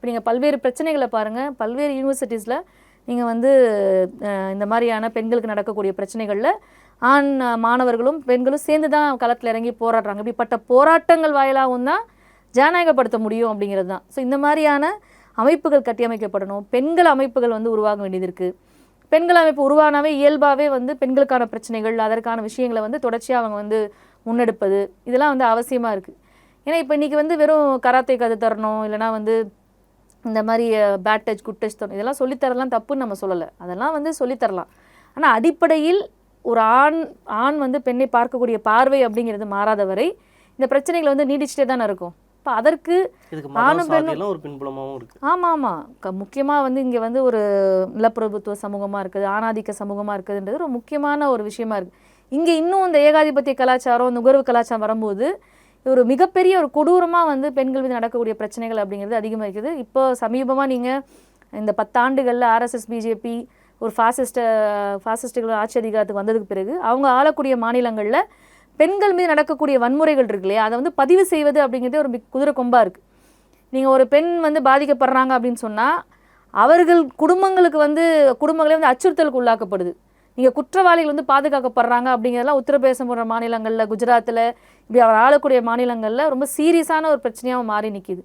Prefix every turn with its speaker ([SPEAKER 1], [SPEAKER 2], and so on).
[SPEAKER 1] இப்போ நீங்கள் பல்வேறு பிரச்சனைகளை பாருங்கள், பல்வேறு யூனிவர்சிட்டிஸில் நீங்கள் வந்து இந்த மாதிரியான பெண்களுக்கு நடக்கக்கூடிய பிரச்சனைகளில் ஆண் மாணவர்களும் பெண்களும் சேர்ந்து தான் களத்தில் இறங்கி போராடுறாங்க. இப்படிப்பட்ட போராட்டங்கள் வாயிலாகவும் தான் ஜனநாயகப்படுத்த முடியும் அப்படிங்கிறது தான். ஸோ இந்த மாதிரியான அமைப்புகள் கட்டியமைக்கப்படணும். பெண்கள் அமைப்புகள் வந்து உருவாக வேண்டியது இருக்குது. பெண்கள் அமைப்பு உருவானாவே இயல்பாகவே வந்து பெண்களுக்கான பிரச்சனைகள், அதற்கான விஷயங்களை வந்து தொடர்ச்சியாக அவங்க வந்து முன்னெடுப்பது, இதெல்லாம் வந்து அவசியமாக இருக்குது. ஏன்னா இப்போ இன்றைக்கி வந்து வெறும் கராத்தே கற்று தரணும், இல்லைனா வந்து இந்த மாதிரி பேட் டச் குட் டச் தரணும், இதெல்லாம் சொல்லித்தரலாம் தப்புன்னு நம்ம சொல்லலை. அதெல்லாம் வந்து சொல்லித்தரலாம். ஆனால் அடிப்படையில் ஒரு ஆண் வந்து பெண்ணை பார்க்கக்கூடிய பார்வை அப்படிங்கிறது மாறாத வரை இந்த பிரச்சனைகள் வந்து நீடிச்சுட்டே தானே இருக்கும். இப்போ அதற்கு ஆணும் பெண்ணும்
[SPEAKER 2] ஒரு பின்புலமாகவும் இருக்குது.
[SPEAKER 1] ஆமாம் ஆமாம், முக்கியமாக வந்து இங்கே வந்து ஒரு நிலப்பிரபுத்துவ சமூகமாக இருக்குது, ஆணாதிக்க சமூகமாக இருக்குதுன்றது ஒரு முக்கியமான ஒரு விஷயமா இருக்குது. இங்கே இன்னும் இந்த ஏகாதிபத்திய கலாச்சாரம், நுகர்வு கலாச்சாரம் வரும்போது ஒரு மிகப்பெரிய ஒரு கொடூரமாக வந்து பெண்கள் மீது நடக்கக்கூடிய பிரச்சனைகள் அப்படிங்கிறது அதிகமாக இருக்குது. இப்போ சமீபமாக நீங்கள் இந்த 10 ஆண்டுகளில் ஆர்எஸ்எஸ் பிஜேபி ஒரு ஃபாசிஸ்டுகள் ஆட்சி அதிகாரத்துக்கு வந்ததுக்கு பிறகு அவங்க ஆளக்கூடிய மாநிலங்களில் பெண்கள் மீது நடக்கக்கூடிய வன்முறைகள் இருக்கு இல்லையா, அதை வந்து பதிவு செய்வது அப்படிங்கிறதே ஒரு குதிரை கொம்பாக இருக்குது. நீங்கள் ஒரு பெண் வந்து பாதிக்கப்படுறாங்க அப்படின்னு சொன்னால் அவர்கள் குடும்பங்களே வந்து அச்சுறுத்தலுக்கு உள்ளாக்கப்படுது. நீங்கள் குற்றவாளிகள் வந்து பாதுகாக்கப்படுறாங்க அப்படிங்கிறதெல்லாம் உத்தரப்பிரதேசம் போன்ற மாநிலங்களில், குஜராத்தில், இப்படி அவர் ஆளக்கூடிய மாநிலங்களில் ரொம்ப சீரியஸான ஒரு பிரச்சனையாக மாறி நிற்கிது.